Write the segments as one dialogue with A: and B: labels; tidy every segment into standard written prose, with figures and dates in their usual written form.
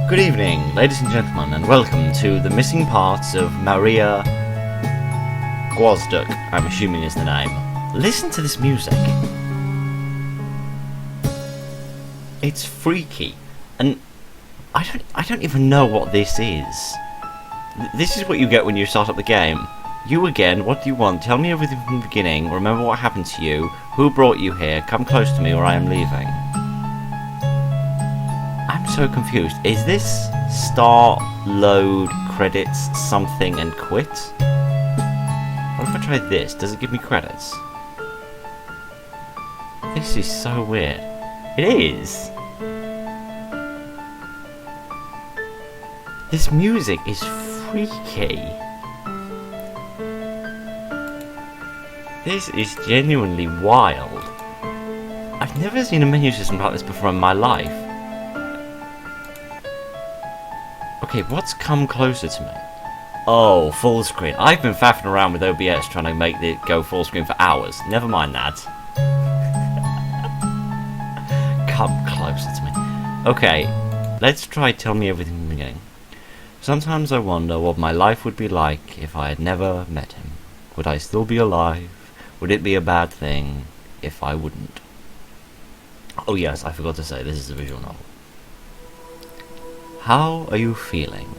A: Good evening, ladies and gentlemen, and welcome to the missing parts of Maria Gwozdek, I'm assuming is the name. Listen to this music. It's freaky, and I don't even know what this is. This is what you get when you start up the game. You again, what do you want? Tell me everything from the beginning, remember what happened to you, who brought you here, come close to me or I am leaving. I'm so confused. Is this start, load, credits, something and quit? What if I try this? Does it give me credits? This is so weird. It is! This music is freaky. This is genuinely wild. I've never seen a menu system like this before in my life. Okay, what's come closer to me? Oh, full screen. I've been faffing around with OBS trying to make it go full screen for hours. Never mind that. Come closer to me. Okay, let's try tell me everything from the beginning. Sometimes I wonder what my life would be like if I had never met him. Would I still be alive? Would it be a bad thing if I wouldn't? Oh yes, I forgot to say, this is a visual novel. How are you feeling?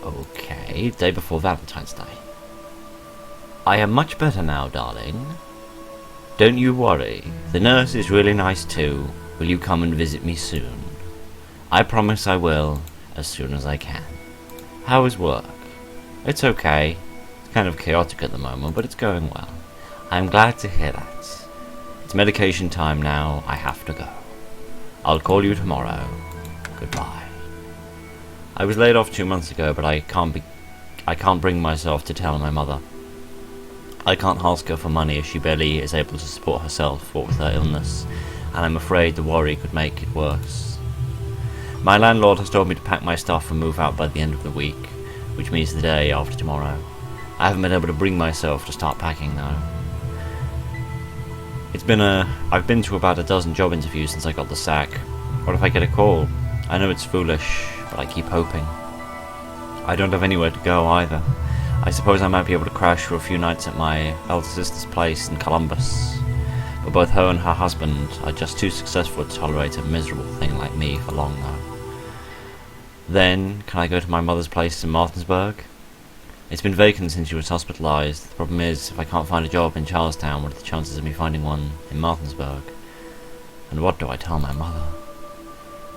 A: Okay, day before Valentine's Day. I am much better now, darling. Don't you worry, the nurse is really nice too. Will you come and visit me soon? I promise I will, as soon as I can. How is work? It's okay. It's kind of chaotic at the moment, but it's going well. I'm glad to hear that. It's medication time now, I have to go. I'll call you tomorrow. Goodbye. I was laid off 2 months ago, but I can't bring myself to tell my mother. I can't ask her for money as she barely is able to support herself, what with her illness, and I'm afraid the worry could make it worse. My landlord has told me to pack my stuff and move out by the end of the week, which means the day after tomorrow. I haven't been able to bring myself to start packing though. I've been to about a dozen job interviews since I got the sack. What if I get a call? I know it's foolish, but I keep hoping. I don't have anywhere to go either. I suppose I might be able to crash for a few nights at my elder sister's place in Columbus, but both her and her husband are just too successful to tolerate a miserable thing like me for long though. Then, can I go to my mother's place in Martinsburg? It's been vacant since she was hospitalized. The problem is, if I can't find a job in Charlestown, what are the chances of me finding one in Martinsburg? And what do I tell my mother?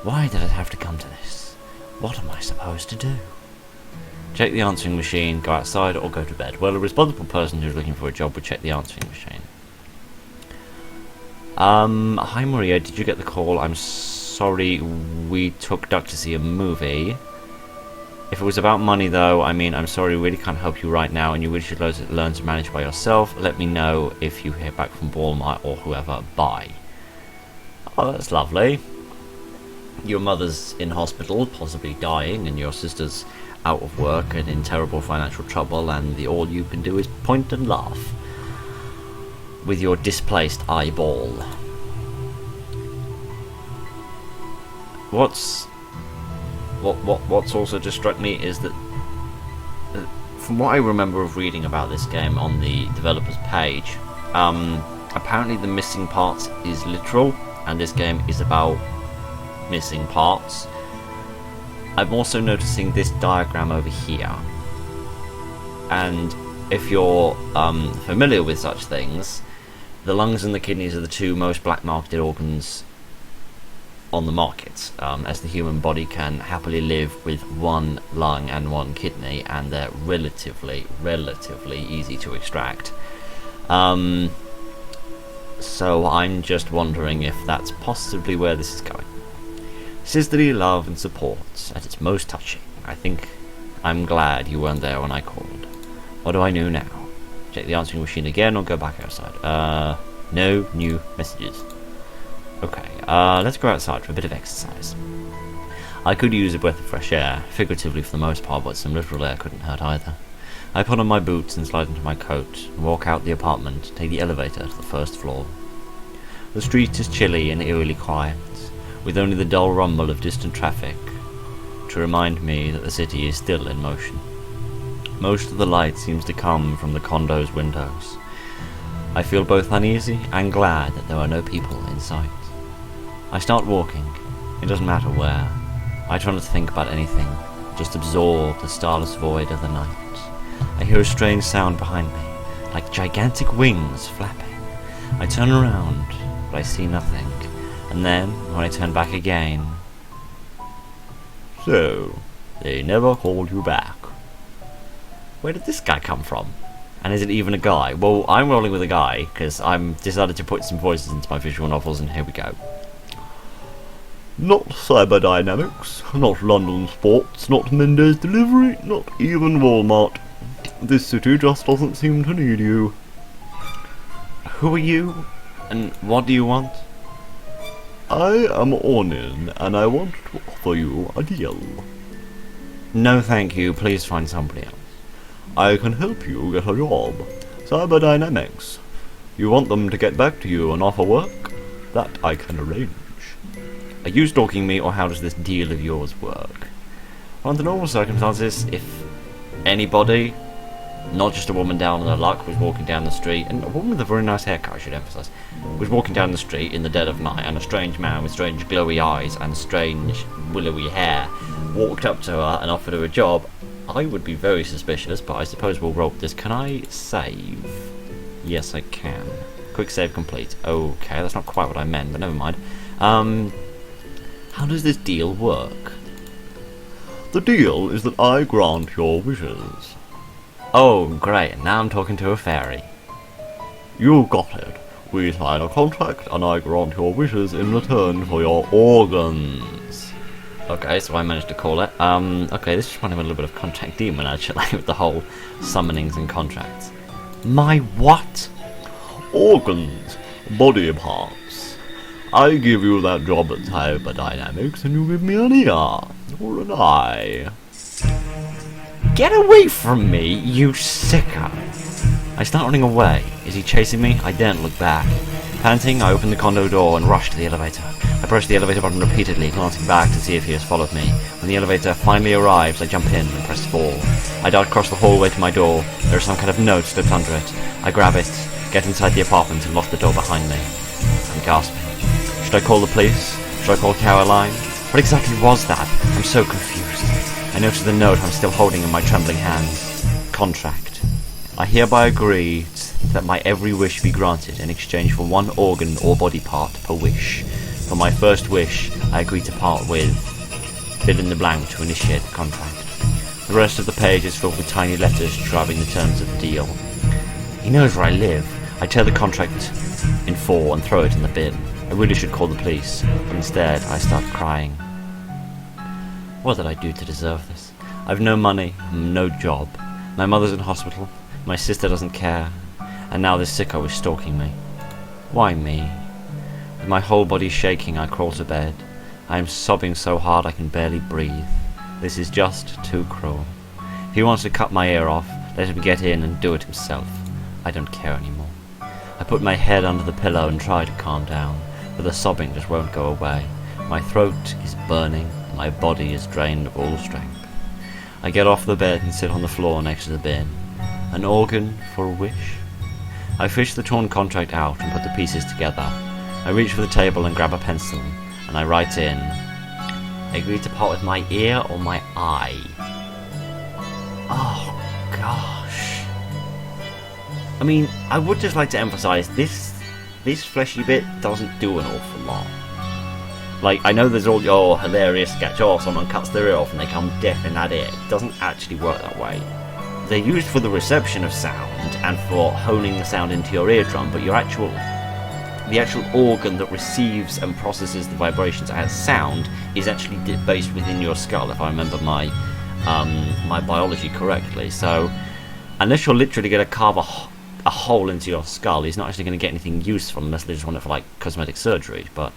A: Why did it have to come to this? What am I supposed to do? Check the answering machine, go outside, or go to bed. Well, a responsible person who's looking for a job would check the answering machine. Hi Maria, did you get the call? I'm sorry we took Duck to see a movie. If it was about money though, I'm sorry, we really can't help you right now, and you really should learn to manage by yourself. Let me know if you hear back from Walmart or whoever. Bye. Oh, that's lovely. Your mother's in hospital, possibly dying, and your sister's out of work and in terrible financial trouble, and all you can do is point and laugh with your displaced eyeball. What's also just struck me is that from what I remember of reading about this game on the developer's page, apparently the missing parts is literal, and this game is about missing parts. I'm also noticing this diagram over here, and if you're familiar with such things, the lungs and the kidneys are the two most black marketed organs on the market, as the human body can happily live with one lung and one kidney, and they're relatively easy to extract. So I'm just wondering if that's possibly where this is going. Sisterly love and support at its most touching. I think I'm glad you weren't there when I called. What do I do now? Check the answering machine again or go back outside? No new messages. Okay, let's go outside for a bit of exercise. I could use a breath of fresh air, figuratively for the most part, but some literal air couldn't hurt either. I put on my boots and slide into my coat, and walk out the apartment, take the elevator to the first floor. The street is chilly and eerily quiet, with only the dull rumble of distant traffic to remind me that the city is still in motion. Most of the light seems to come from the condo's windows. I feel both uneasy and glad that there are no people in sight. I start walking. It doesn't matter where. I try not to think about anything, just absorb the starless void of the night. I hear a strange sound behind me, like gigantic wings flapping. I turn around, but I see nothing, and then, when I turn back again... So, they never called you back. Where did this guy come from? And is it even a guy? Well, I'm rolling with a guy, because I've decided to put some voices into my visual novels, and here we go. Not Cyberdynamics, not London Sports, not Mendes Delivery, not even Walmart. This city just doesn't seem to need you. Who are you? And what do you want? I am Ornin, and I want to offer you a deal. No thank you, please find somebody else. I can help you get a job. Cyberdynamics. You want them to get back to you and offer work? That I can arrange. Are you stalking me, or how does this deal of yours work? Well, under normal circumstances, if anybody, not just a woman down on her luck, was walking down the street, and a woman with a very nice haircut, I should emphasise, was walking down the street in the dead of night, and a strange man with strange glowy eyes and strange willowy hair walked up to her and offered her a job, I would be very suspicious, but I suppose we'll roll with this. Can I save? Yes, I can. Quick save complete. Okay, that's not quite what I meant, but never mind. How does this deal work? The deal is that I grant your wishes. Oh, great, now I'm talking to a fairy. You got it. We sign a contract, and I grant your wishes in return for your organs. Okay, so I managed to call it. Okay, this is running a little bit of Contract Demon, actually, with the whole summonings and contracts. My what? Organs. Body parts. I give you that job at Cyberdynamics, and you give me an ear, or an eye. Get away from me, you sicko! I start running away. Is he chasing me? I daren't look back. Panting, I open the condo door and rush to the elevator. I press the elevator button repeatedly, glancing back to see if he has followed me. When the elevator finally arrives, I jump in and press 4. I dart across the hallway to my door. There is some kind of note slipped under it. I grab it, get inside the apartment, and lock the door behind me. I'm gasping. Should I call the police? Should I call Caroline? What exactly was that? I'm so confused. I notice the note I'm still holding in my trembling hands. Contract. I hereby agree that my every wish be granted in exchange for one organ or body part per wish. For my first wish, I agree to part with... fill in the blank to initiate the contract. The rest of the page is filled with tiny letters describing the terms of the deal. He knows where I live. I tear the contract in 4 and throw it in the bin. I really should call the police, but instead I start crying. What did I do to deserve this? I've no money, no job. My mother's in hospital, my sister doesn't care, and now this sicko is stalking me. Why me? With my whole body shaking, I crawl to bed. I am sobbing so hard I can barely breathe. This is just too cruel. If he wants to cut my ear off, let him get in and do it himself. I don't care anymore. I put my head under the pillow and try to calm down, but the sobbing just won't go away. My throat is burning, my body is drained of all strength. I get off the bed and sit on the floor next to the bin. An organ for a wish? I fish the torn contract out and put the pieces together. I reach for the table and grab a pencil, and I write in, I agree to part with my ear or my eye. Oh, gosh. I mean, I would just like to emphasise, this fleshy bit doesn't do an awful lot. Like, I know there's all your hilarious sketch, oh, someone cuts their ear off and they come deaf in that ear. It doesn't actually work that way. They're used for the reception of sound and for honing the sound into your eardrum, but the actual organ that receives and processes the vibrations as sound is actually based within your skull, if I remember my my biology correctly. So, unless you're literally going to carve a hole into your skull, he's not actually going to get anything useful unless they just want it for, like, cosmetic surgery. But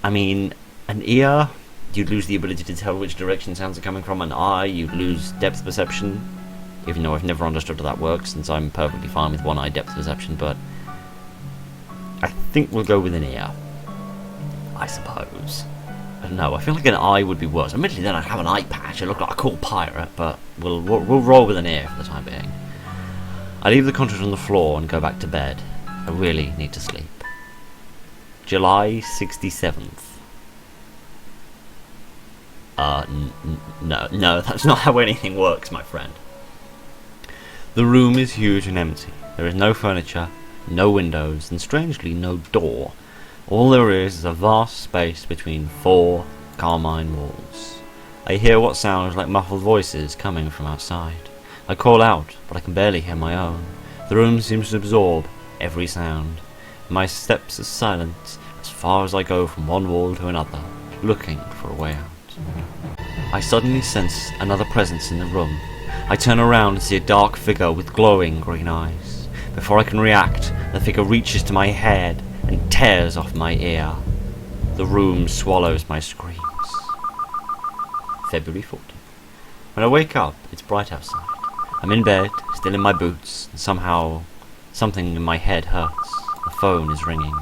A: I mean, an ear, you'd lose the ability to tell which direction sounds are coming from. An eye, you'd lose depth perception, even though I've never understood how that works, since I'm perfectly fine with one eye depth perception, but I think we'll go with an ear. I suppose. I don't know, I feel like an eye would be worse. Admittedly, then I'd have an eye patch. I look like a cool pirate, but we'll roll with an ear for the time being. I leave the contract on the floor and go back to bed. I really need to sleep. July 67th. No, that's not how anything works, my friend. The room is huge and empty. There is no furniture, no windows, and strangely no door. All there is a vast space between 4 carmine walls. I hear what sounds like muffled voices coming from outside. I call out, but I can barely hear my own. The room seems to absorb every sound. My steps are silent as far as I go from one wall to another, looking for a way out. I suddenly sense another presence in the room. I turn around and see a dark figure with glowing green eyes. Before I can react, the figure reaches to my head and tears off my ear. The room swallows my screams. February 14th. When I wake up, it's bright outside. I'm in bed, still in my boots, and somehow something in my head hurts. The phone is ringing.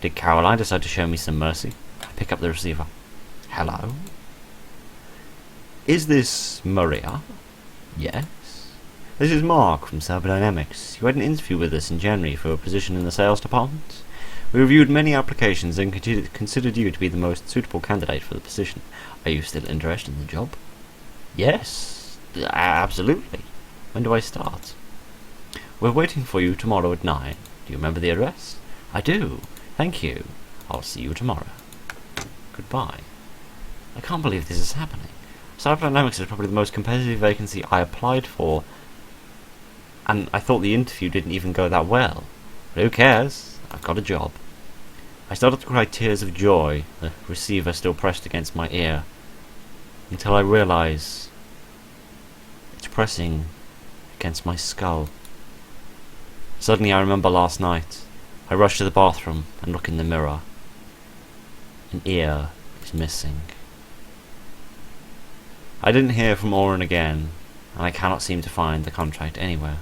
A: Did Caroline decide to show me some mercy? I pick up the receiver. Hello? Is this Maria? Yes. This is Mark from Cyberdynamics. You had an interview with us in January for a position in the sales department. We reviewed many applications and considered you to be the most suitable candidate for the position. Are you still interested in the job? Yes, absolutely. When do I start? We're waiting for you tomorrow at 9. Do you remember the address? I do. Thank you. I'll see you tomorrow. Goodbye. I can't believe this is happening. Cyberdynamics is probably the most competitive vacancy I applied for, and I thought the interview didn't even go that well. But who cares? I've got a job. I started to cry tears of joy, the receiver still pressed against my ear, until I realise it's pressing against my skull. Suddenly I remember last night. I rush to the bathroom and look in the mirror. An ear is missing. I didn't hear from Oren again, and I cannot seem to find the contract anywhere.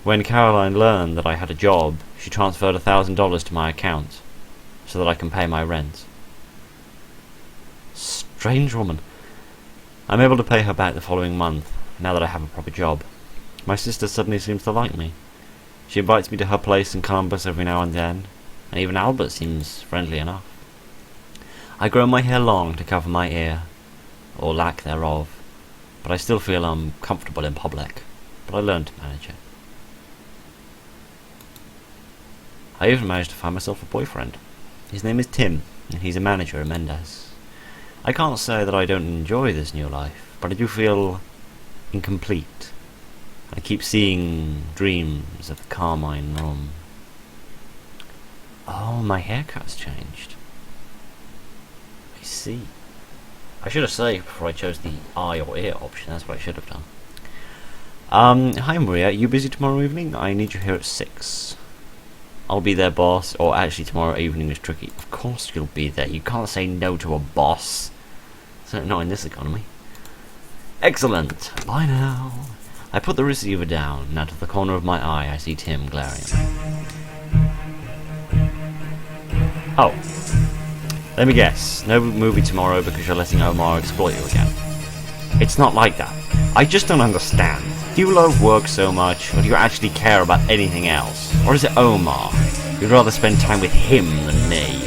A: When Caroline learned that I had a job, she transferred $1,000 to my account, so that I can pay my rent. Strange woman. I'm able to pay her back the following month, now that I have a proper job. My sister suddenly seems to like me. She invites me to her place in Columbus every now and then, and even Albert seems friendly enough. I grow my hair long to cover my ear, or lack thereof, but I still feel uncomfortable in public, but I learn to manage it. I even managed to find myself a boyfriend. His name is Tim, and he's a manager at Mendes. I can't say that I don't enjoy this new life, but I do feel incomplete. I keep seeing dreams of the Carmine room. Oh, my haircut's changed. I see. I should have saved before I chose the eye or ear option. That's what I should have done. Hi Maria, are you busy tomorrow evening? I need you here at 6. I'll be there, boss. Or actually, tomorrow evening is tricky. Of course you'll be there. You can't say no to a boss. Certainly not in this economy. Excellent. Bye now. I put the receiver down, and out of the corner of my eye I see Tim glaring at me. Oh. Let me guess. No movie tomorrow because you're letting Omar exploit you again. It's not like that. I just don't understand. Do you love work so much, or do you actually care about anything else? Or is it Omar? You'd rather spend time with him than me.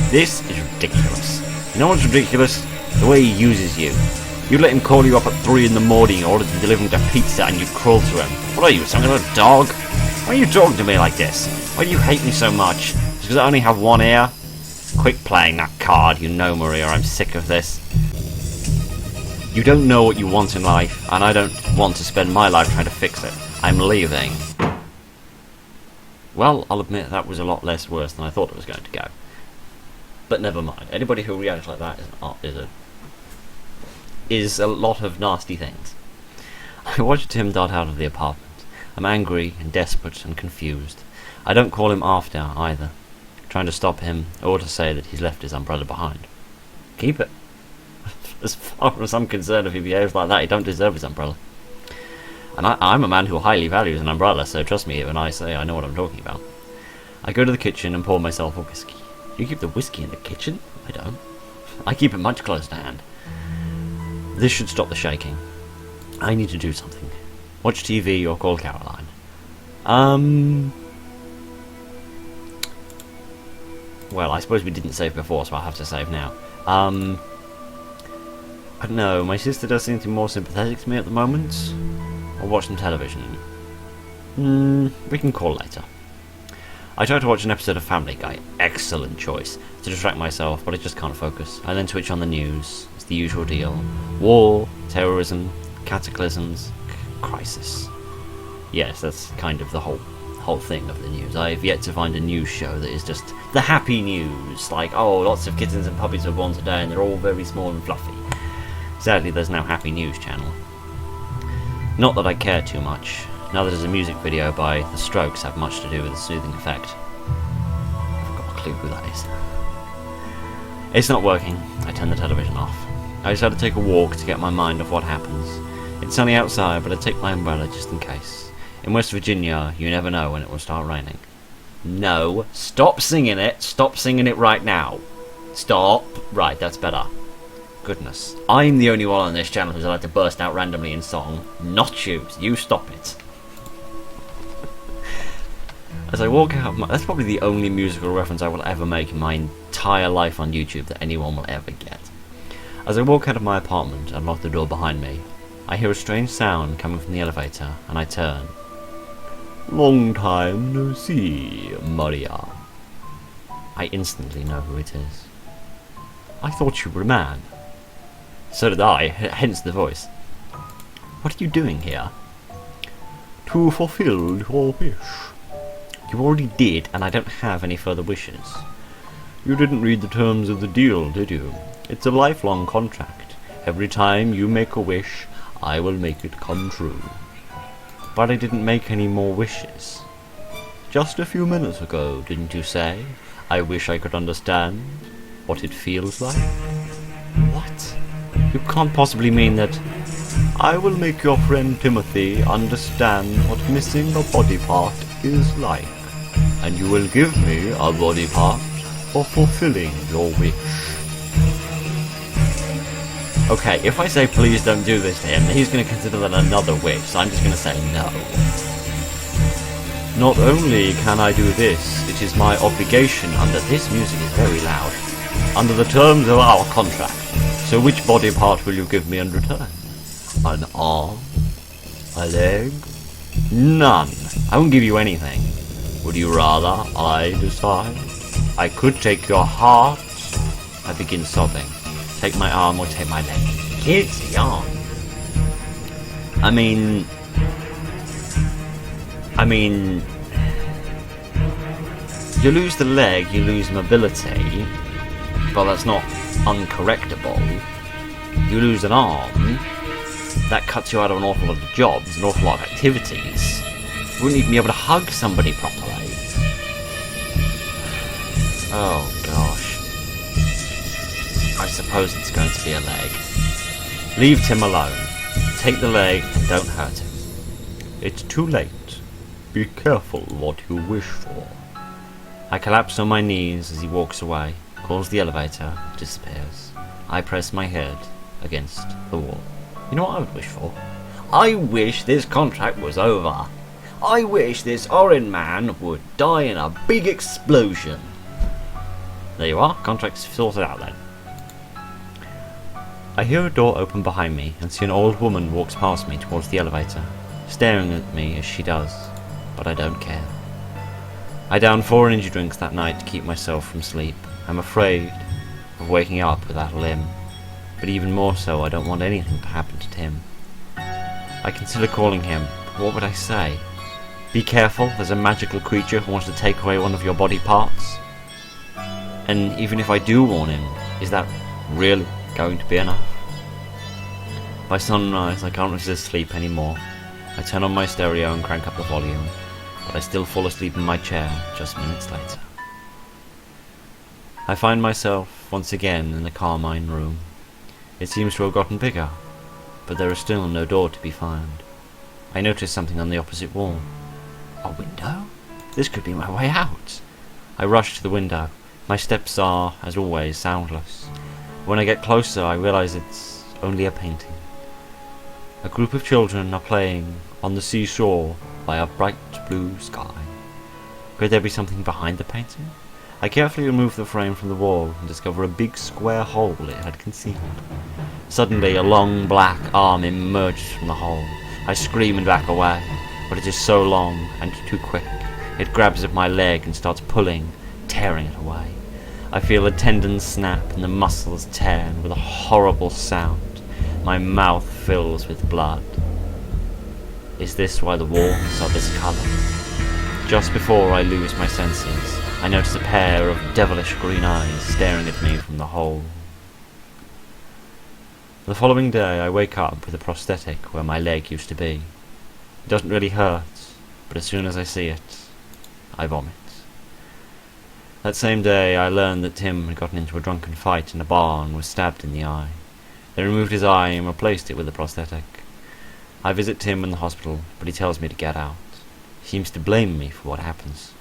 A: This is ridiculous. You know what's ridiculous? The way he uses you. You let him call you up at 3 in the morning in order to deliver him to pizza and you'd crawl to him. What are you, some kind of dog? Why are you talking to me like this? Why do you hate me so much? Just because I only have one ear? Quit playing that card, you know, Maria, I'm sick of this. You don't know what you want in life, and I don't want to spend my life trying to fix it. I'm leaving. Well, I'll admit that was a lot less worse than I thought it was going to go. But never mind. Anybody who reacts like that is a lot of nasty things. I watched him dart out of the apartment. I'm angry and desperate and confused. I don't call him after either, trying to stop him or to say that he's left his umbrella behind. Keep it. As far as I'm concerned, if he behaves like that, he don't deserve his umbrella. And I'm a man who highly values an umbrella, so trust me when I say I know what I'm talking about. I go to the kitchen and pour myself a whiskey. You keep the whiskey in the kitchen? I don't. I keep it much closer to hand. This should stop the shaking. I need to do something. Watch TV or call Caroline. Well, I suppose we didn't save before, so I'll have to save now. I don't know, my sister does something more sympathetic to me at the moment. Or watch some television. We can call later. I tried to watch an episode of Family Guy, excellent choice, to distract myself, but I just can't focus. I then switch on the news. It's the usual deal. War, terrorism, cataclysms, crisis. Yes, that's kind of the whole thing of the news. I've yet to find a news show that is just the happy news, like, oh, lots of kittens and puppies were born today and they're all very small and fluffy. Sadly, there's no Happy News channel. Not that I care too much. Neither does a music video by The Strokes have much to do with the soothing effect. I've got a clue who that is. It's not working. I turn the television off. I decide to take a walk to get my mind off what happens. It's sunny outside, but I take my umbrella just in case. In West Virginia, you never know when it will start raining. No, stop singing it. Stop singing it right now. Stop. Right, that's better. Goodness. I'm the only one on this channel who's allowed to burst out randomly in song. Not you. You stop it. As I walk out, that's probably the only musical reference I will ever make in my entire life on YouTube that anyone will ever get. As I walk out of my apartment and lock the door behind me, I hear a strange sound coming from the elevator, and I turn. Long time no see, Maria. I instantly know who it is. I thought you were a man. So did I, hence the voice. What are you doing here? To fulfill your wish. You already did, and I don't have any further wishes. You didn't read the terms of the deal, did you? It's a lifelong contract. Every time you make a wish, I will make it come true. But I didn't make any more wishes. Just a few minutes ago, didn't you say? I wish I could understand what it feels like. What? You can't possibly mean that... I will make your friend Timothy understand what missing a body part is like. And you will give me a body part for fulfilling your wish. Okay, if I say please don't do this to him, he's going to consider that another wish, so I'm just going to say no. Not only can I do this, it is my obligation under... This music is very loud. Under the terms of our contract. So which body part will you give me in return? An arm? A leg? None. I won't give you anything. Would you rather I decide? I could take your heart. I begin sobbing. Take my arm or take my leg. Kids young. I mean, you lose the leg, you lose mobility. Well, that's not uncorrectable. You lose an arm. That cuts you out of an awful lot of jobs, an awful lot of activities. You wouldn't even be able to hug somebody properly. Oh gosh. I suppose it's going to be a leg. Leave Tim alone. Take the leg and don't hurt him. It's too late. Be careful what you wish for. I collapse on my knees as he walks away, calls the elevator, disappears. I press my head against the wall. You know what I would wish for? I wish this contract was over. I wish this orange man would die in a big explosion. There you are, contract's sorted out then. I hear a door open behind me and see an old woman walks past me towards the elevator, staring at me as she does, but I don't care. I downed 4 energy drinks that night to keep myself from sleep. I'm afraid of waking up without a limb, but even more so I don't want anything to happen to Tim. I consider calling him, but what would I say? Be careful, there's a magical creature who wants to take away one of your body parts. And even if I do warn him, is that really going to be enough? By sunrise, I can't resist sleep anymore. I turn on my stereo and crank up the volume, but I still fall asleep in my chair just minutes later. I find myself once again in the Carmine room. It seems to have gotten bigger, but there is still no door to be found. I notice something on the opposite wall. A window? This could be my way out. I rush to the window. My steps are, as always, soundless. When I get closer, I realise it's only a painting. A group of children are playing on the seashore by a bright blue sky. Could there be something behind the painting? I carefully remove the frame from the wall and discover a big square hole it had concealed. Suddenly, a long black arm emerges from the hole. I scream and back away, but it is so long and too quick. It grabs at my leg and starts pulling, tearing it away. I feel the tendons snap and the muscles tear, and with a horrible sound, my mouth fills with blood. Is this why the walls are this colour? Just before I lose my senses, I notice a pair of devilish green eyes staring at me from the hole. The following day I wake up with a prosthetic where my leg used to be. It doesn't really hurt, but as soon as I see it, I vomit. That same day I learned that Tim had gotten into a drunken fight in a bar and was stabbed in the eye. They removed his eye and replaced it with a prosthetic. I visit Tim in the hospital, but he tells me to get out. He seems to blame me for what happens.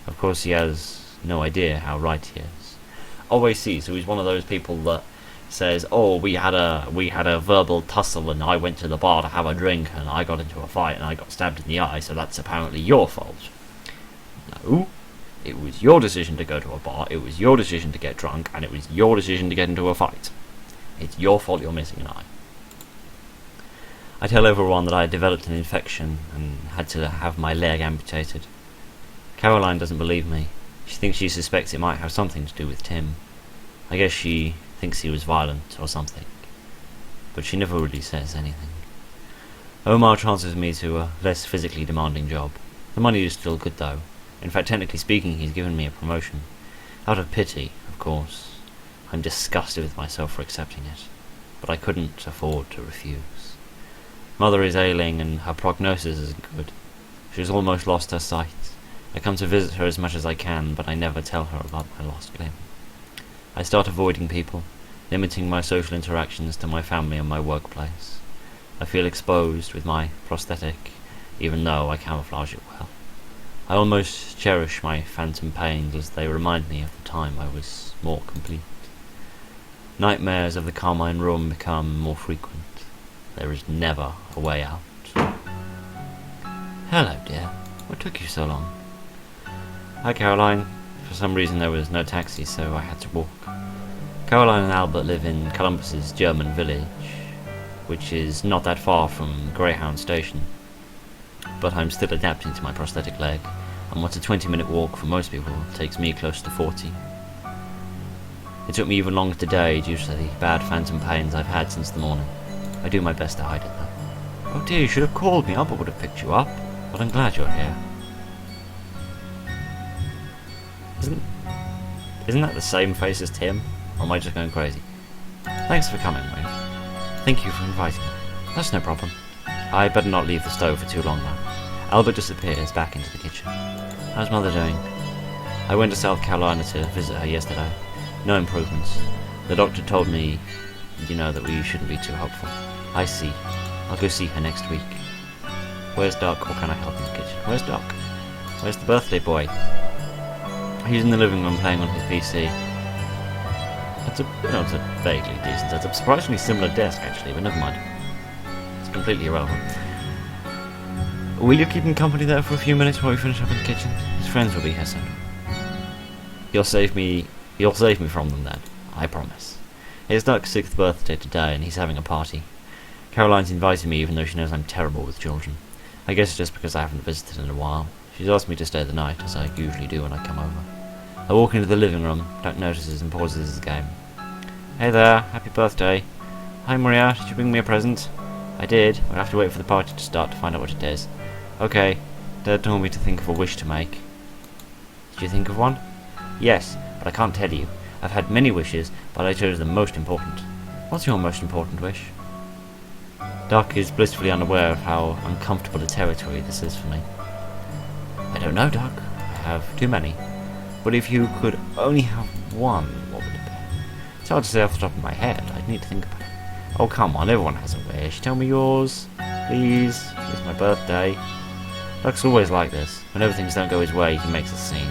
A: Of course he has no idea how right he is. Oh, I see, so he's one of those people that says, oh, we had a verbal tussle and I went to the bar to have a drink and I got into a fight and I got stabbed in the eye, so that's apparently your fault. No, it was your decision to go to a bar, it was your decision to get drunk, and it was your decision to get into a fight. It's your fault you're missing an eye. I tell everyone that I had developed an infection and had to have my leg amputated. Caroline doesn't believe me. She thinks she suspects it might have something to do with Tim. I guess she thinks he was violent or something. But she never really says anything. Omar transfers me to a less physically demanding job. The money is still good though. In fact, technically speaking, he's given me a promotion. Out of pity, of course. I'm disgusted with myself for accepting it. But I couldn't afford to refuse. Mother is ailing and her prognosis isn't good. She has almost lost her sight. I come to visit her as much as I can, but I never tell her about my lost limb. I start avoiding people, limiting my social interactions to my family and my workplace. I feel exposed with my prosthetic, even though I camouflage it well. I almost cherish my phantom pains as they remind me of the time I was more complete. Nightmares of the Carmine Room become more frequent. There is never a way out. Hello, dear. What took you so long? Hi, Caroline. For some reason there was no taxi, so I had to walk. Caroline and Albert live in Columbus's German village, which is not that far from Greyhound Station. But I'm still adapting to my prosthetic leg, and what's a 20-minute walk for most people takes me close to 40. It took me even longer today due to the bad phantom pains I've had since the morning. I do my best to hide it though. Oh dear, you should have called me. Albert would have picked you up. But I'm glad you're here. Isn't that the same face as Tim? Or am I just going crazy? Thanks for coming, Ray. Thank you for inviting me. That's no problem. I better not leave the stove for too long now. Albert disappears back into the kitchen. How's Mother doing? I went to South Carolina to visit her yesterday. No improvements. The doctor told me, that we shouldn't be too hopeful. I see. I'll go see her next week. Where's Doc? Or can I help in the kitchen? Where's Doc? Where's the birthday boy? He's in the living room playing on his PC. It's a vaguely decent setup. Surprisingly similar desk actually, but never mind. It's completely irrelevant. Will you keep him company there for a few minutes while we finish up in the kitchen? His friends will be here soon. You'll save me from them then, I promise. It's Doc's 6th birthday today and he's having a party. Caroline's invited me even though she knows I'm terrible with children. I guess it's just because I haven't visited in a while. She's asked me to stay the night, as I usually do when I come over. I walk into the living room, Doc notices and pauses his game. Hey there, happy birthday. Hi Maria, did you bring me a present? I did. We'll have to wait for the party to start to find out what it is. Okay, Dad told me to think of a wish to make. Did you think of one? Yes, but I can't tell you. I've had many wishes, but I chose the most important. What's your most important wish? Doc is blissfully unaware of how uncomfortable a territory this is for me. I don't know, Doc. I have too many. But if you could only have one, what would it be? It's hard to say off the top of my head. I'd need to think about it. Oh, come on, everyone has a wish. Tell me yours, please. It's my birthday. Doc's always like this. Whenever things don't go his way, he makes a scene.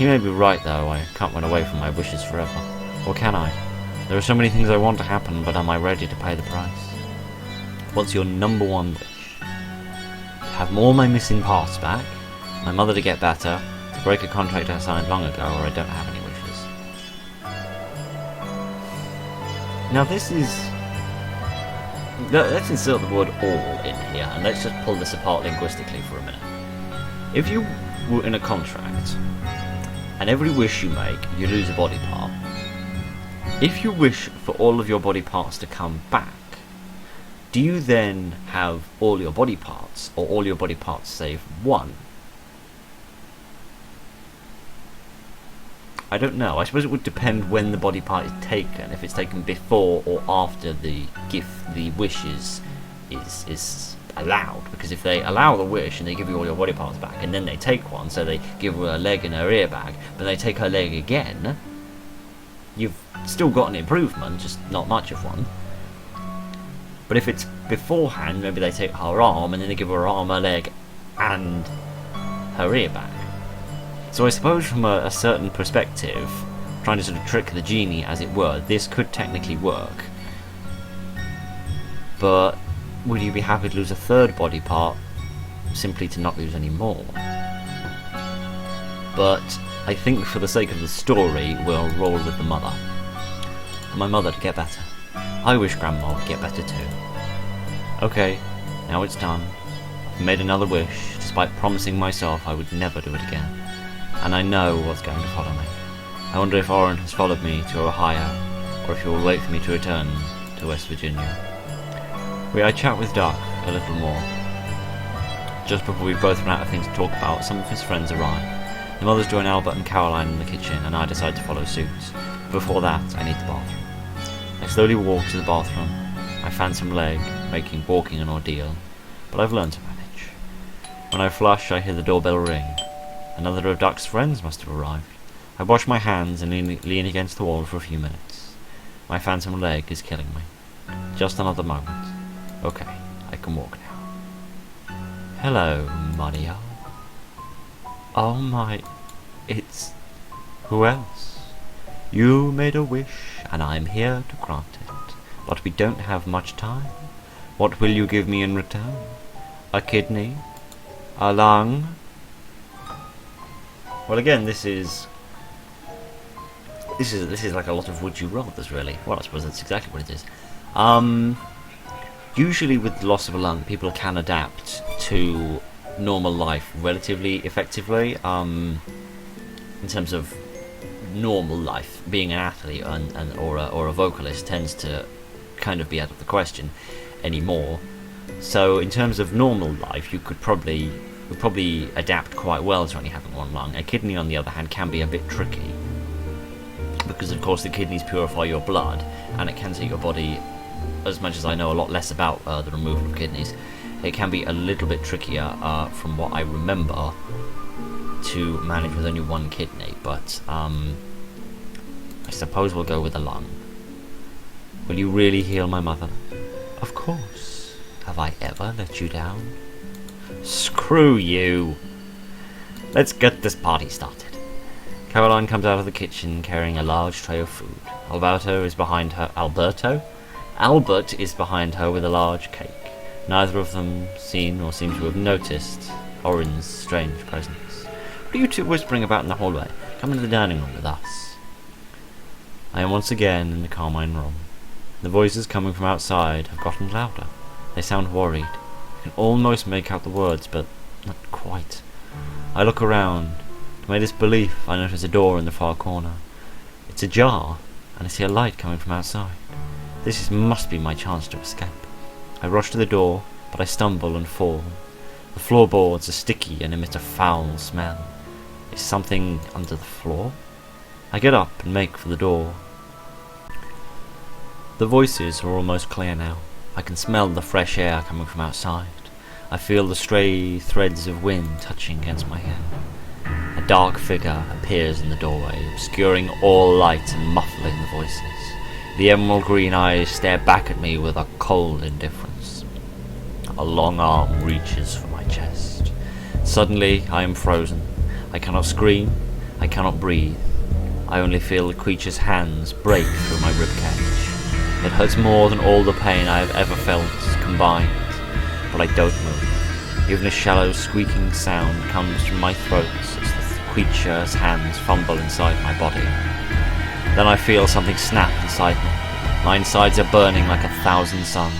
A: He may be right, though. I can't run away from my wishes forever. Or can I? There are so many things I want to happen, but am I ready to pay the price? What's your number one wish? To have all my missing parts back, my mother to get better, to break a contract I signed long ago, or I don't have any wishes. Now this is... Let's insert the word all in here, and let's just pull this apart linguistically for a minute. If you were in a contract, and every wish you make, you lose a body part. If you wish for all of your body parts to come back, do you then have all your body parts, or all your body parts save one? I don't know. I suppose it would depend when the body part is taken. If it's taken before or after the gift, the wish is allowed. Because if they allow the wish and they give you all your body parts back, and then they take one, so they give her a leg and her ear back, but they take her leg again, you've still got an improvement, just not much of one. But if it's beforehand, maybe they take her arm and then they give her arm, her leg, and her ear back. So I suppose from a certain perspective, trying to sort of trick the genie, as it were, this could technically work. But would you be happy to lose a third body part simply to not lose any more? But I think for the sake of the story, we'll roll with the mother. For my mother to get better. I wish Grandma would get better too. Okay, now it's done. I've made another wish, despite promising myself I would never do it again. And I know what's going to follow me. I wonder if Oren has followed me to Ohio, or if he will wait for me to return to West Virginia. I chat with Doc a little more. Just before we both run out of things to talk about, some of his friends arrive. The mothers join Albert and Caroline in the kitchen, and I decide to follow suit. Before that, I need the bathroom. I slowly walk to the bathroom. I fan some leg, making walking an ordeal, but I've learned to manage. When I flush, I hear the doorbell ring. Another of Doc's friends must have arrived. I wash my hands and lean against the wall for a few minutes. My phantom leg is killing me. Just another moment. Okay, I can walk now. Hello, Mario. Oh my... It's... Who else? You made a wish, and I'm here to grant it. But we don't have much time. What will you give me in return? A kidney? A lung? Well, again, this is like a lot of would you rathers, really. Well, I suppose that's exactly what it is. Usually with the loss of a lung, people can adapt to normal life relatively effectively. In terms of normal life, being an athlete or a vocalist tends to kind of be out of the question anymore. So in terms of normal life, you could probably adapt quite well to only having one lung. A kidney, on the other hand, can be a bit tricky, because of course the kidneys purify your blood, and it can take your body, as much as I know a lot less about the removal of kidneys, it can be a little bit trickier, from what I remember, to manage with only one kidney. But I suppose we'll go with a lung. Will you really heal my mother? Of course. Have I ever let you down? Screw you! Let's get this party started. Caroline comes out of the kitchen carrying a large tray of food. Alberto is behind her. Albert is behind her with a large cake. Neither of them seen or seem to have noticed Oren's strange presence. What are you two whispering about in the hallway? Come into the dining room with us. I am once again in the Carmine room. The voices coming from outside have gotten louder. They sound worried. I can almost make out the words, but not quite. I look around. To my disbelief, I notice a door in the far corner. It's ajar, and I see a light coming from outside. Must be my chance to escape. I rush to the door, but I stumble and fall. The floorboards are sticky and emit a foul smell. Is something under the floor? I get up and make for the door. The voices are almost clear now. I can smell the fresh air coming from outside. I feel the stray threads of wind touching against my hair. A dark figure appears in the doorway, obscuring all light and muffling the voices. The emerald green eyes stare back at me with a cold indifference. A long arm reaches for my chest. Suddenly, I am frozen. I cannot scream. I cannot breathe. I only feel the creature's hands break through my ribcage. It hurts more than all the pain I have ever felt combined, but I don't move. Even a shallow squeaking sound comes from my throat as the creature's hands fumble inside my body. Then I feel something snap inside me. My insides are burning like 1,000 suns.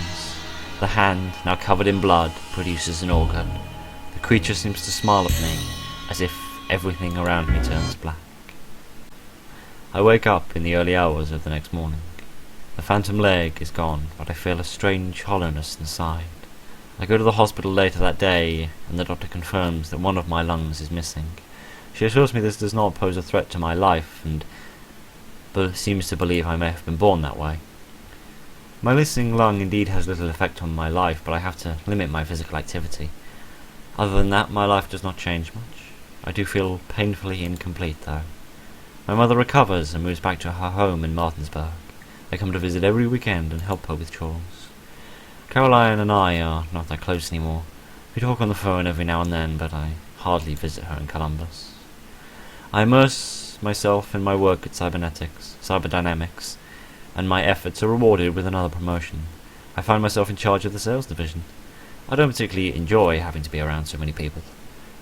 A: The hand, now covered in blood, produces an organ. The creature seems to smile at me, as if everything around me turns black. I wake up in the early hours of the next morning. The phantom leg is gone, but I feel a strange hollowness inside. I go to the hospital later that day, and the doctor confirms that one of my lungs is missing. She assures me this does not pose a threat to my life, but seems to believe I may have been born that way. My missing lung indeed has little effect on my life, but I have to limit my physical activity. Other than that, my life does not change much. I do feel painfully incomplete, though. My mother recovers and moves back to her home in Martinsburg. I come to visit every weekend and help her with chores. Caroline and I are not that close anymore. We talk on the phone every now and then, but I hardly visit her in Columbus. I immerse myself in my work at cyberdynamics, and my efforts are rewarded with another promotion. I find myself in charge of the sales division. I don't particularly enjoy having to be around so many people,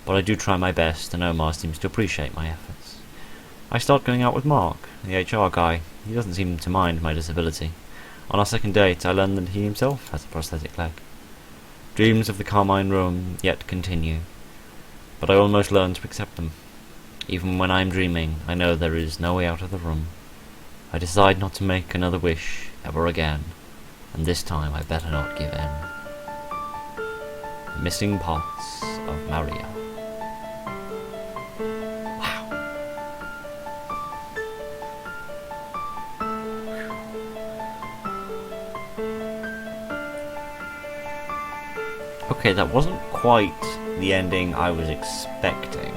A: but I do try my best, and Omar seems to appreciate my efforts. I start going out with Mark, the HR guy. He doesn't seem to mind my disability. On our second date, I learn that he himself has a prosthetic leg. Dreams of the Carmine Room yet continue, but I almost learn to accept them. Even when I am dreaming, I know there is no way out of the room. I decide not to make another wish ever again, and this time I better not give in. Missing parts of Maria. Okay, that wasn't quite the ending I was expecting.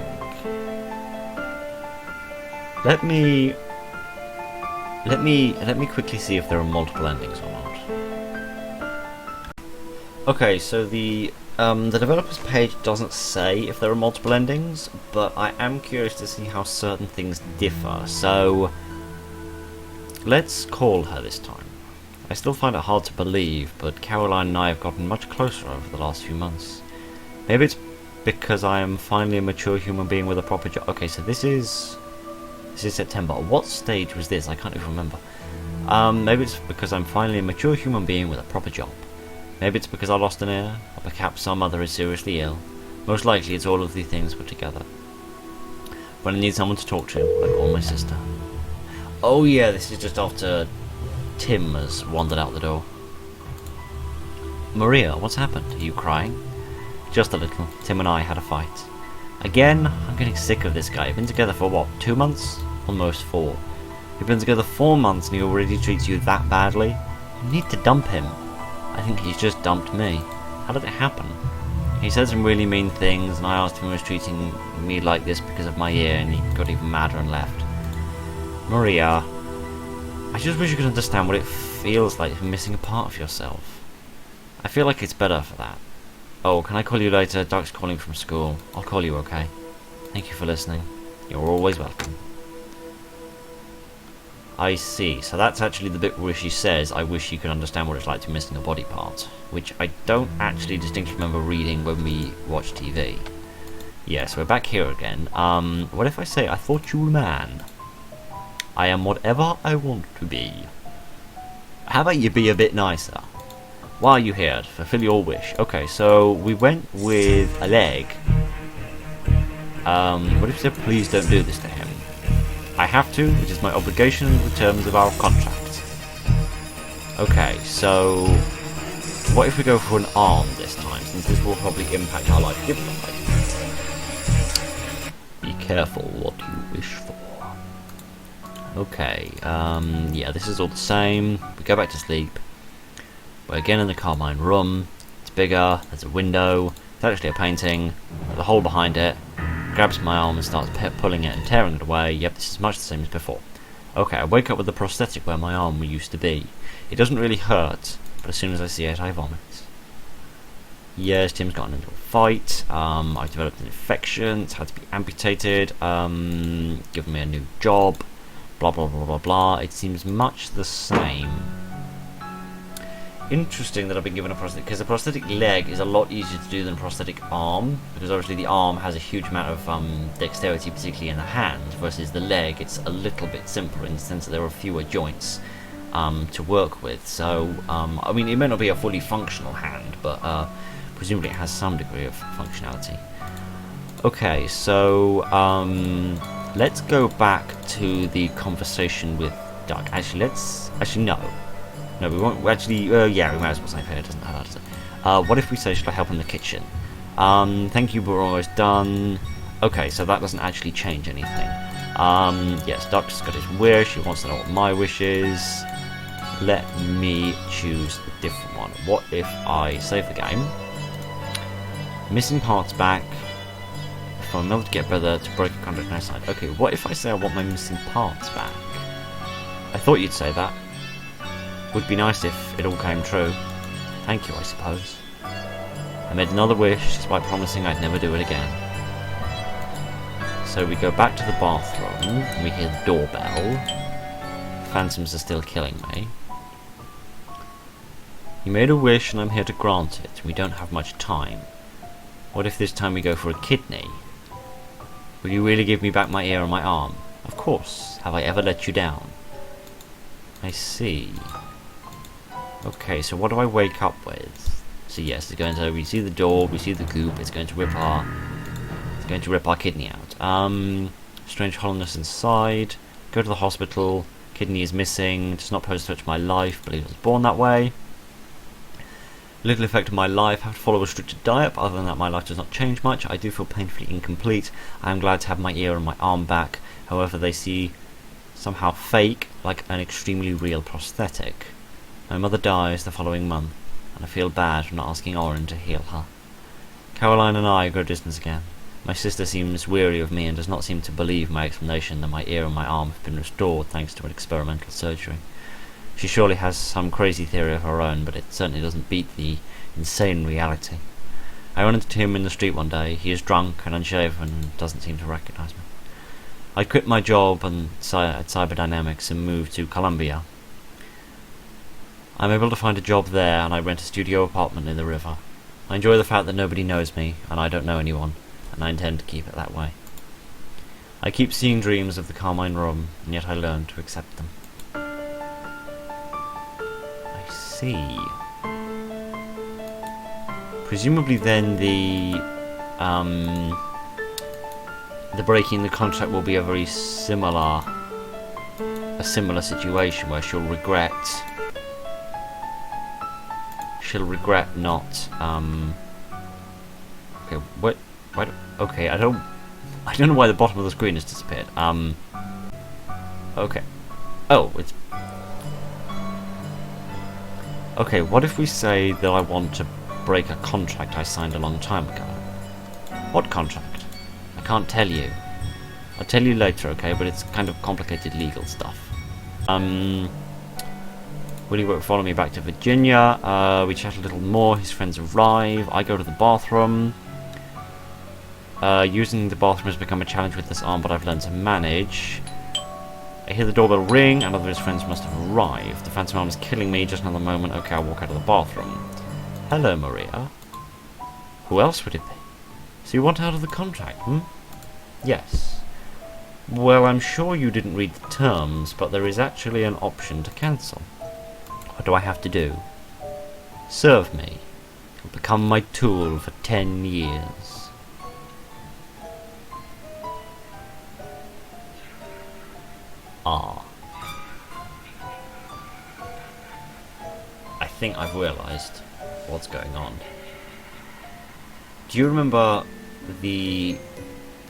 A: Let me quickly see if there are multiple endings or not. Okay, so the developer's page doesn't say if there are multiple endings, but I am curious to see how certain things differ. So let's call her this time. I still find it hard to believe, but Caroline and I have gotten much closer over the last few months. Maybe it's because I am finally a mature human being with a proper job. Okay, so this is September. What stage was this? I can't even remember. Maybe it's because I'm finally a mature human being with a proper job. Maybe it's because I lost an heir, or perhaps our mother is seriously ill. Most likely it's all of these things put together. When I need someone to talk to, I call my sister. Oh yeah, this is just after Tim has wandered out the door. Maria, what's happened? Are you crying? Just a little. Tim and I had a fight. Again? I'm getting sick of this guy. We've been together for what, 2 months? Almost 4. We've been together 4 months and he already treats you that badly? You need to dump him. I think he's just dumped me. How did it happen? He said some really mean things and I asked him if he was treating me like this because of my ear, and he got even madder and left. Maria, I just wish you could understand what it feels like for missing a part of yourself. I feel like it's better for that. Oh, can I call you later? Doc's calling from school. I'll call you, okay? Thank you for listening. You're always welcome. I see. So that's actually the bit where she says, I wish you could understand what it's like to be missing a body part. Which I don't actually distinctly remember reading when we watched TV. Yes, we're back here again. What if I say, I thought you were a man? I am whatever I want to be. How about you be a bit nicer? Why are you here? To fulfill your wish. Okay, so we went with a leg. What if you said please don't do this to him? I have to, it is my obligation in the terms of our contract. Okay, so what if we go for an arm this time, since this will probably impact our life? Give it a life. Be careful what you wish for. Okay, yeah, this is all the same. We go back to sleep. We're again in the Carmine Room. It's bigger, there's a window, it's actually a painting, there's a hole behind it. Grabs my arm and starts pulling it and tearing it away. Yep, this is much the same as before. Okay, I wake up with the prosthetic where my arm used to be. It doesn't really hurt, but as soon as I see it, I vomit. Yes, Tim's got in a little fight. I developed an infection. It's had to be amputated. Given me a new job. Blah blah blah blah blah. It seems much the same. Interesting that I've been given a prosthetic, because a prosthetic leg is a lot easier to do than a prosthetic arm, because obviously the arm has a huge amount of dexterity, particularly in the hand, versus the leg it's a little bit simpler in the sense that there are fewer joints to work with. So I mean, it may not be a fully functional hand, but presumably it has some degree of functionality. Okay, so let's go back to the conversation with Doug. Actually, no, we won't. Yeah, we might as well say it doesn't hurt, does it? What if we say, should I help in the kitchen? Thank you, we're almost done. Okay, so that doesn't actually change anything. Yes, Doc's got his wish. He wants to know what my wish is. Let me choose a different one. What if I save the game? Missing parts back. If I'm able to get better to break a contract outside. Okay, what if I say I want my missing parts back? I thought you'd say that. Would be nice if it all came true. Thank you, I suppose. I made another wish, despite promising I'd never do it again. So we go back to the bathroom, and we hear the doorbell. Phantoms are still killing me. You made a wish, and I'm here to grant it. We don't have much time. What if this time we go for a kidney? Will you really give me back my ear and my arm? Of course. Have I ever let you down? I see. Okay, so what do I wake up with? So yes, it's going to. We see the door, we see the goop. It's going to rip our kidney out. Strange hollowness inside. Go to the hospital. Kidney is missing. Does not pose a threat to my life. Believe I was born that way. Little effect on my life. Have to follow a restricted diet. But other than that, my life does not change much. I do feel painfully incomplete. I am glad to have my ear and my arm back. However, they see somehow fake, like an extremely real prosthetic. My mother dies the following month, and I feel bad for not asking Oren to heal her. Caroline and I grow distant again. My sister seems weary of me and does not seem to believe my explanation that my ear and my arm have been restored thanks to an experimental surgery. She surely has some crazy theory of her own, but it certainly doesn't beat the insane reality. I run into him in the street one day. He is drunk and unshaven and doesn't seem to recognize me. I quit my job at Cyberdynamics and moved to Colombia. I'm able to find a job there, and I rent a studio apartment near the river. I enjoy the fact that nobody knows me, and I don't know anyone, and I intend to keep it that way. I keep seeing dreams of the Carmine Room, and yet I learn to accept them. I see. Presumably then the breaking the contract will be a very similar situation where she'll regret not okay, what okay, I don't know why the bottom of the screen has disappeared. Okay. Oh, it's okay, what if we say that I want to break a contract I signed a long time ago? What contract? I can't tell you. I'll tell you later, okay, but it's kind of complicated legal stuff. Will he follow me back to Virginia? We chat a little more. His friends arrive. I go to the bathroom. Using the bathroom has become a challenge with this arm, but I've learned to manage. I hear the doorbell ring. Another of his friends must have arrived. The phantom arm is killing me. Just another moment. Okay, I'll walk out of the bathroom. Hello, Maria. Who else would it be? So you want out of the contract, Yes. Well, I'm sure you didn't read the terms, but there is actually an option to cancel. What do I have to do? Serve me. You'll become my tool for 10 years. Ah. I think I've realised what's going on. Do you remember the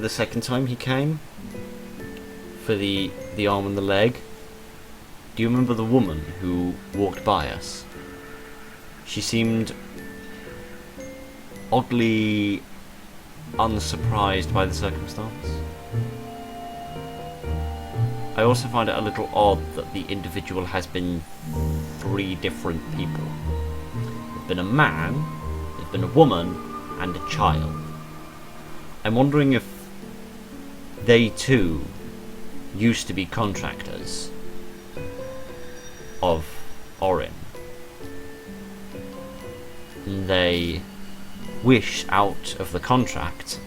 A: second time he came? For the arm and the leg? Do you remember the woman who walked by us? She seemed oddly unsurprised by the circumstance. I also find it a little odd that the individual has been 3 different people. There's been a man, there's been a woman and a child. I'm wondering if they too used to be contractors of Orin. They wished out of the contract,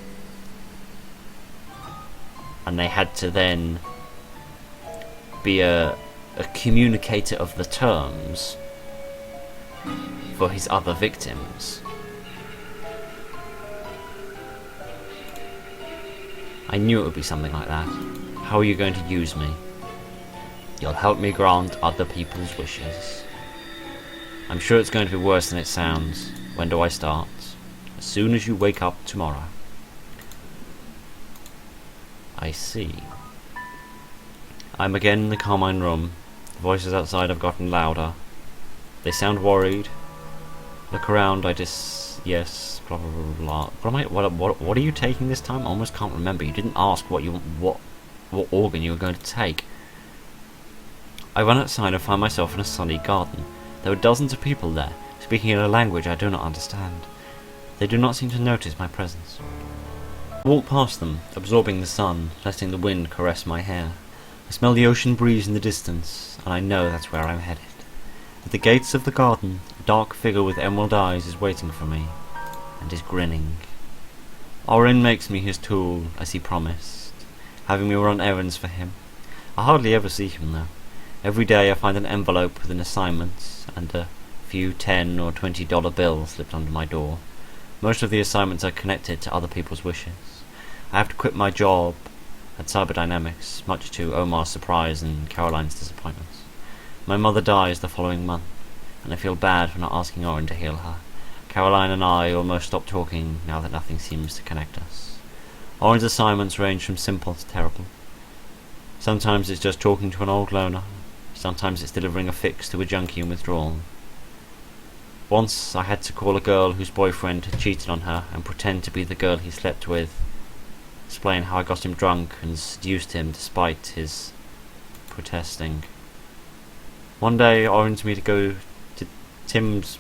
A: and they had to then be a communicator of the terms for his other victims. I knew it would be something like that. How are you going to use me? You'll help me grant other people's wishes. I'm sure it's going to be worse than it sounds. When do I start? As soon as you wake up tomorrow. I see. I'm again in the Carmine room. The voices outside have gotten louder. They sound worried. Look around, yes, blah blah blah blah. What are you taking this time? I almost can't remember. You didn't ask what organ you were going to take. I run outside and find myself in a sunny garden. There were dozens of people there, speaking in a language I do not understand. They do not seem to notice my presence. I walk past them, absorbing the sun, letting the wind caress my hair. I smell the ocean breeze in the distance, and I know that's where I'm headed. At the gates of the garden, a dark figure with emerald eyes is waiting for me, and is grinning. Orin makes me his tool, as he promised, having me run errands for him. I hardly ever see him, though. Every day I find an envelope with an assignment, and a few $10 or $20 bills slipped under my door. Most of the assignments are connected to other people's wishes. I have to quit my job at Cyberdynamics, much to Omar's surprise and Caroline's disappointments. My mother dies the following month, and I feel bad for not asking Orin to heal her. Caroline and I almost stopped talking now that nothing seems to connect us. Orin's assignments range from simple to terrible. Sometimes it's just talking to an old loner. Sometimes it's delivering a fix to a junkie in withdrawal. Once I had to call a girl whose boyfriend had cheated on her and pretend to be the girl he slept with, explain how I got him drunk and seduced him despite his protesting. One day Orin's me to go to Tim's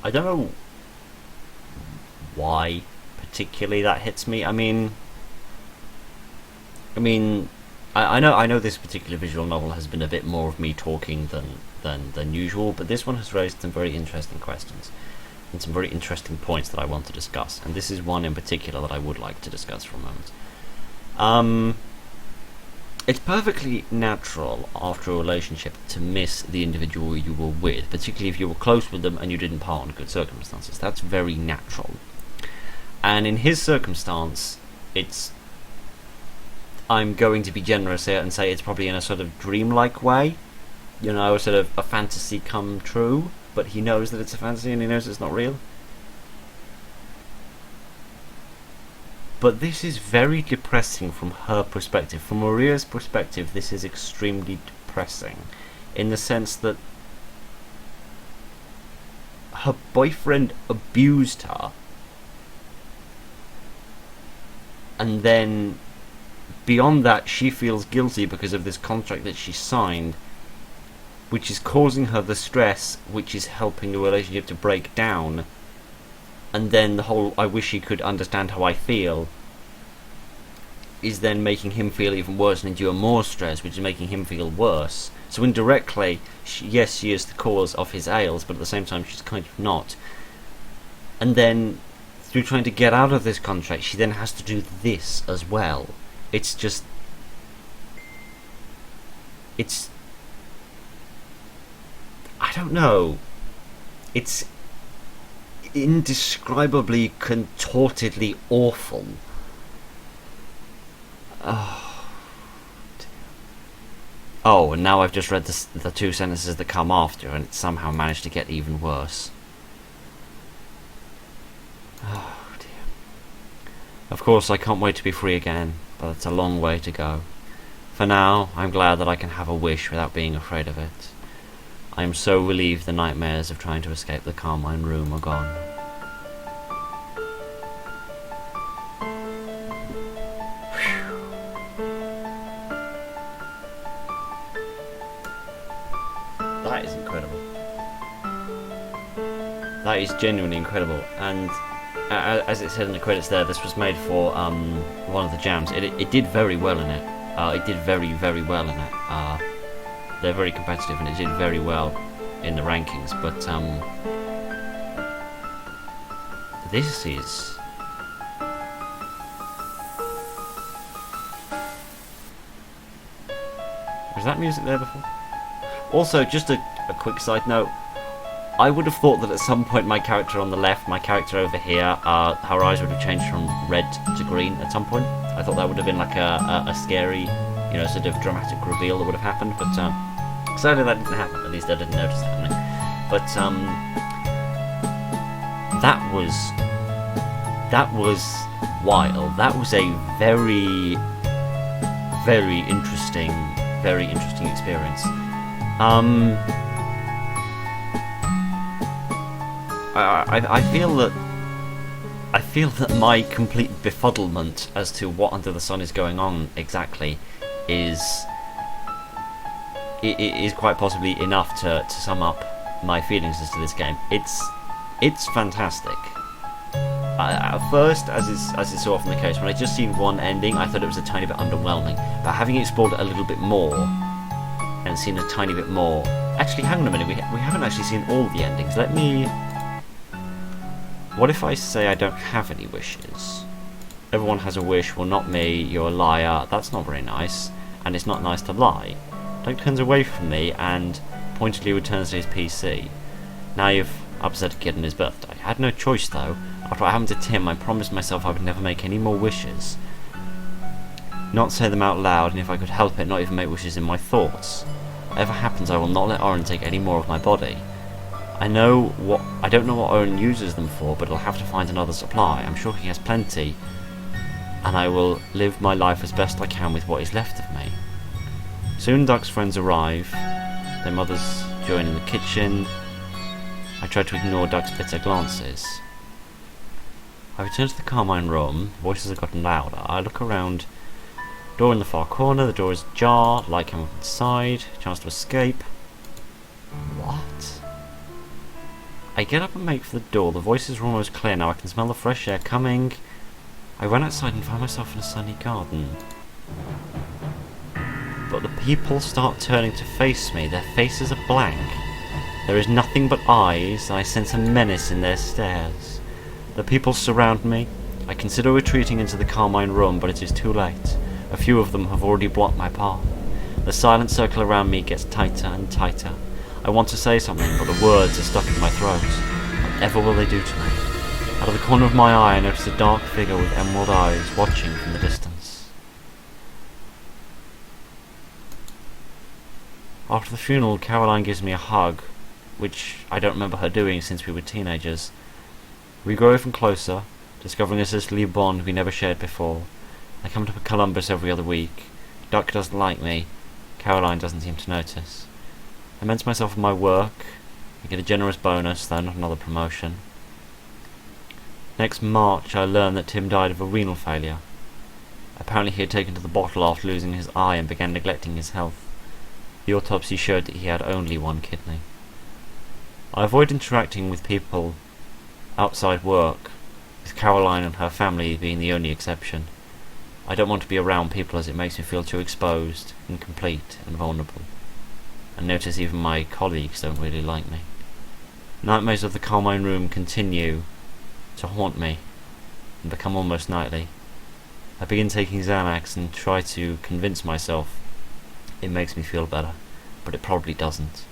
A: I don't know why particularly that hits me. I know this particular visual novel has been a bit more of me talking than usual, but this one has raised some very interesting questions and some very interesting points that I want to discuss, and this is one in particular that I would like to discuss for a moment. It's perfectly natural after a relationship to miss the individual you were with, particularly if you were close with them and you didn't part under good circumstances. That's very natural. And in his circumstance, I'm going to be generous here and say it's probably in a sort of dreamlike way. You know, sort of a fantasy come true, but he knows that it's a fantasy and he knows it's not real. But this is very depressing from her perspective. From Maria's perspective, this is extremely depressing, in the sense that her boyfriend abused her, and then beyond that she feels guilty because of this contract that she signed, which is causing her the stress which is helping the relationship to break down. And then the whole "I wish he could understand how I feel" is then making him feel even worse and endure more stress, which is making him feel worse. So indirectly, yes, she is the cause of his ails, but at the same time she's kind of not. And then, through trying to get out of this contract, she then has to do this as well. It's just... It's... I don't know. It's indescribably, contortedly awful. Oh, and now I've just read the two sentences that come after, and it's somehow managed to get even worse. Oh dear. Of course, I can't wait to be free again, but it's a long way to go. For now, I'm glad that I can have a wish without being afraid of it. I am so relieved the nightmares of trying to escape the Carmine room are gone. That is genuinely incredible, and as it said in the credits there, this was made for one of the jams. It did very well in it. It did very, very well in it. They're very competitive, and it did very well in the rankings. But this is... Was that music there before? Also, just a quick side note. I would have thought that at some point my character on the left, my character over here, her eyes would have changed from red to green at some point. I thought that would have been like a scary, you know, sort of dramatic reveal that would have happened, but sadly that didn't happen. At least I didn't notice it happening. But that was wild. That was a very, very interesting experience. I feel that my complete befuddlement as to what under the sun is going on exactly is quite possibly enough to sum up my feelings as to this game. It's fantastic. At first, as is so often the case, when I just seen one ending, I thought it was a tiny bit underwhelming. But having explored it a little bit more and seen a tiny bit more, actually, hang on a minute, we haven't actually seen all the endings. Let me. What if I say I don't have any wishes? Everyone has a wish, well not me, you're a liar, that's not very nice, and it's not nice to lie. Doug turns away from me and pointedly returns to his PC. Now you've upset a kid on his birthday. I had no choice though. After what happened to Tim, I promised myself I would never make any more wishes. Not say them out loud, and if I could help it, not even make wishes in my thoughts. Whatever happens, I will not let Oren take any more of my body. I don't know what Owen uses them for, but I'll have to find another supply. I'm sure he has plenty, and I will live my life as best I can with what is left of me. Soon Doug's friends arrive, their mothers join in the kitchen. I try to ignore Doug's bitter glances. I return to the Carmine room, voices have gotten louder. I look around, door in the far corner, the door is ajar, light coming from inside, chance to escape. What? I get up and make for the door. The voices are almost clear now. I can smell the fresh air coming. I run outside and find myself in a sunny garden. But the people start turning to face me. Their faces are blank. There is nothing but eyes, and I sense a menace in their stares. The people surround me. I consider retreating into the Carmine room, but it is too late. A few of them have already blocked my path. The silent circle around me gets tighter and tighter. I want to say something, but the words are stuck in my throat. Whatever will they do to me? Out of the corner of my eye, I notice a dark figure with emerald eyes watching from the distance. After the funeral, Caroline gives me a hug, which I don't remember her doing since we were teenagers. We grow even closer, discovering a sisterly bond we never shared before. I come to Columbus every other week. Duck doesn't like me. Caroline doesn't seem to notice. I immerse myself in my work. I get a generous bonus, though not another promotion. Next March, I learn that Tim died of a renal failure. Apparently he had taken to the bottle after losing his eye and began neglecting his health. The autopsy showed that he had only one kidney. I avoid interacting with people outside work, with Caroline and her family being the only exception. I don't want to be around people as it makes me feel too exposed, incomplete, and vulnerable. I notice even my colleagues don't really like me. Nightmares of the Carmine room continue to haunt me and become almost nightly. I begin taking Xanax and try to convince myself it makes me feel better, but it probably doesn't.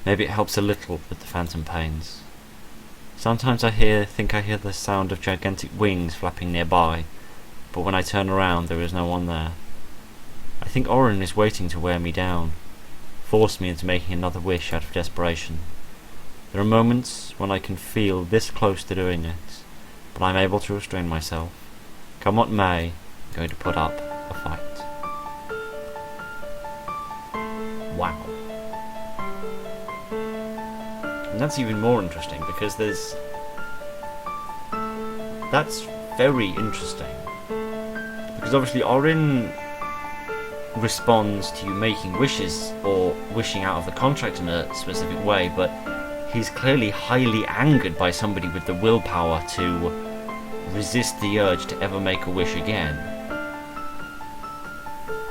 A: Maybe it helps a little with the phantom pains. Sometimes I think I hear the sound of gigantic wings flapping nearby, but when I turn around there is no one there. I think Oren is waiting to wear me down, force me into making another wish out of desperation. There are moments when I can feel this close to doing it, but I'm able to restrain myself. Come what may, I'm going to put up a fight. Wow. And that's even more interesting because that's very interesting. Because obviously Orin responds to you making wishes or wishing out of the contract in a specific way, but he's clearly highly angered by somebody with the willpower to resist the urge to ever make a wish again.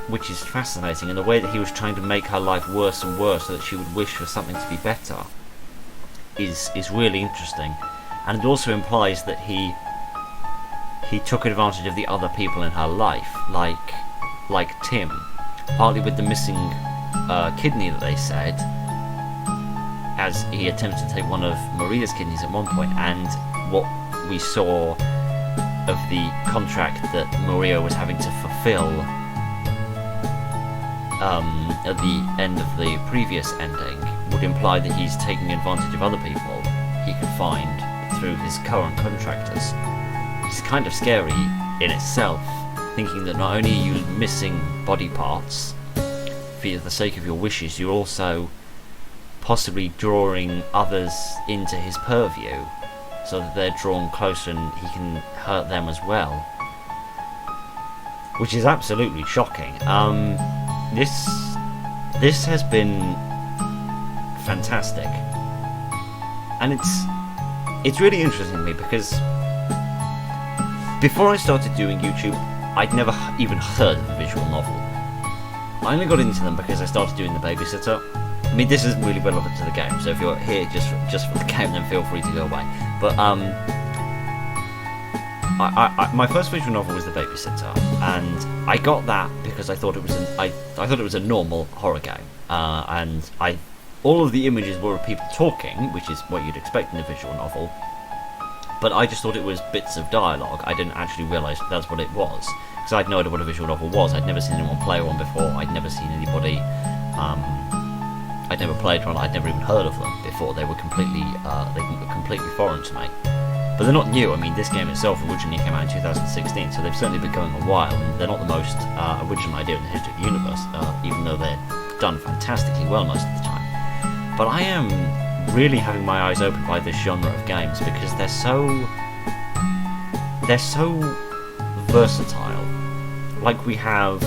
A: Which is fascinating, and the way that he was trying to make her life worse and worse so that she would wish for something to be better is really interesting. And it also implies that he took advantage of the other people in her life, like Tim, partly with the missing kidney that they said, as he attempted to take one of Maria's kidneys at one point, and what we saw of the contract that Maria was having to fulfill at the end of the previous ending would imply that he's taking advantage of other people he could find through his current contractors. It's kind of scary in itself, thinking that not only are you missing body parts for the sake of your wishes, you're also possibly drawing others into his purview so that they're drawn closer and he can hurt them as well. Which is absolutely shocking. This has been fantastic. And it's really interesting to me because before I started doing YouTube, I'd never even heard of a visual novel. I only got into them because I started doing The Babysitter. I mean, this isn't really relevant to the game, so if you're here just for the game, then feel free to go away. But my first visual novel was The Babysitter, and I got that because I thought it was I thought it was a normal horror game, and all of the images were of people talking, which is what you'd expect in a visual novel. But I just thought it was bits of dialogue. I didn't actually realise that's what it was, because I had no idea what a visual novel was. I'd never seen anyone play one before. I'd never seen anybody. I'd never played one. I'd never even heard of them before. They were completely foreign to me. But they're not new. I mean, this game itself originally came out in 2016, so they've certainly been going a while, and they're not the most original idea in the history of the universe, even though they're done fantastically well most of the time. But I am really having my eyes opened by this genre of games because they're so versatile. Like we have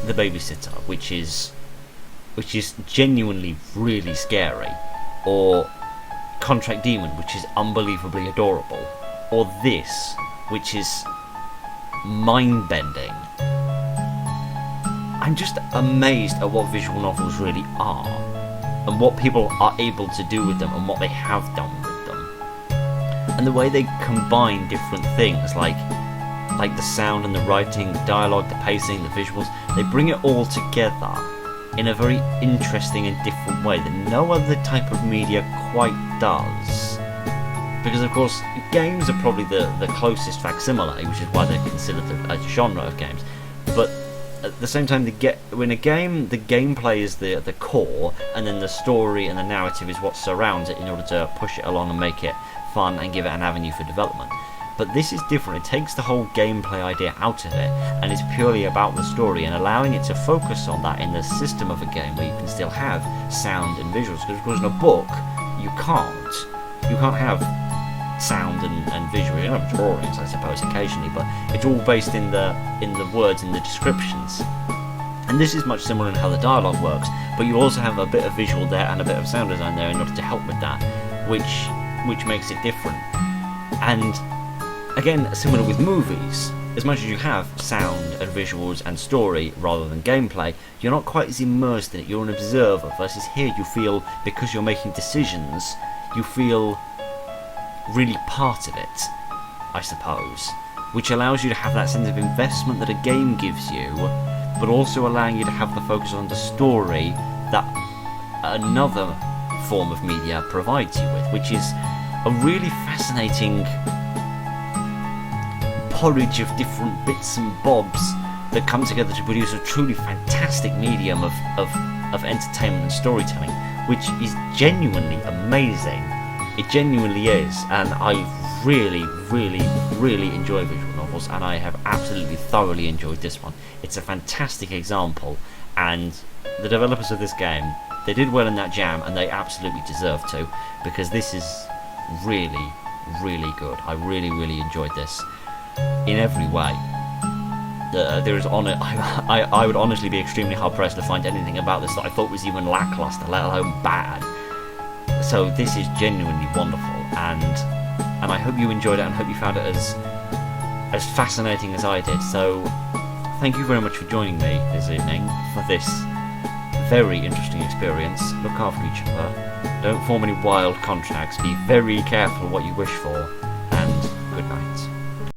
A: The Babysitter, which is genuinely really scary, or Contract Demon, which is unbelievably adorable, or this, which is mind-bending. I'm just amazed at what visual novels really are, and what people are able to do with them, and what they have done with them, and the way they combine different things, like the sound and the writing, the dialogue, the pacing, the visuals. They bring it all together in a very interesting and different way that no other type of media quite does. Because of course, games are probably the closest facsimile, which is why they're considered a genre of games. But at the same time, in a game, the gameplay is the core, and then the story and the narrative is what surrounds it in order to push it along and make it fun and give it an avenue for development. But this is different. It takes the whole gameplay idea out of it, and it's purely about the story, and allowing it to focus on that in the system of a game where you can still have sound and visuals. Because of course in a book, you can't have sound and visual. You have drawings, I suppose, occasionally, but it's all based in the words and the descriptions. And this is much similar in how the dialogue works, but you also have a bit of visual there and a bit of sound design there in order to help with that, which makes it different. And again, similar with movies, as much as you have sound and visuals and story rather than gameplay, you're not quite as immersed in it. You're an observer, versus here you feel, because you're making decisions, you feel really part of it, I suppose, which allows you to have that sense of investment that a game gives you, but also allowing you to have the focus on the story that another form of media provides you with, which is a really fascinating porridge of different bits and bobs that come together to produce a truly fantastic medium of entertainment and storytelling, which is genuinely amazing. It genuinely is, and I really, really, really enjoy visual novels, and I have absolutely thoroughly enjoyed this one. It's a fantastic example, and the developers of this game, they did well in that jam, and they absolutely deserve to, because this is really, really good. I really, really enjoyed this in every way. I would honestly be extremely hard pressed to find anything about this that I thought was even lackluster, let alone bad. So this is genuinely wonderful, and I hope you enjoyed it, and hope you found it as fascinating as I did. So thank you very much for joining me this evening for this very interesting experience. Look after each other, don't form any wild contracts, be very careful what you wish for, and good night.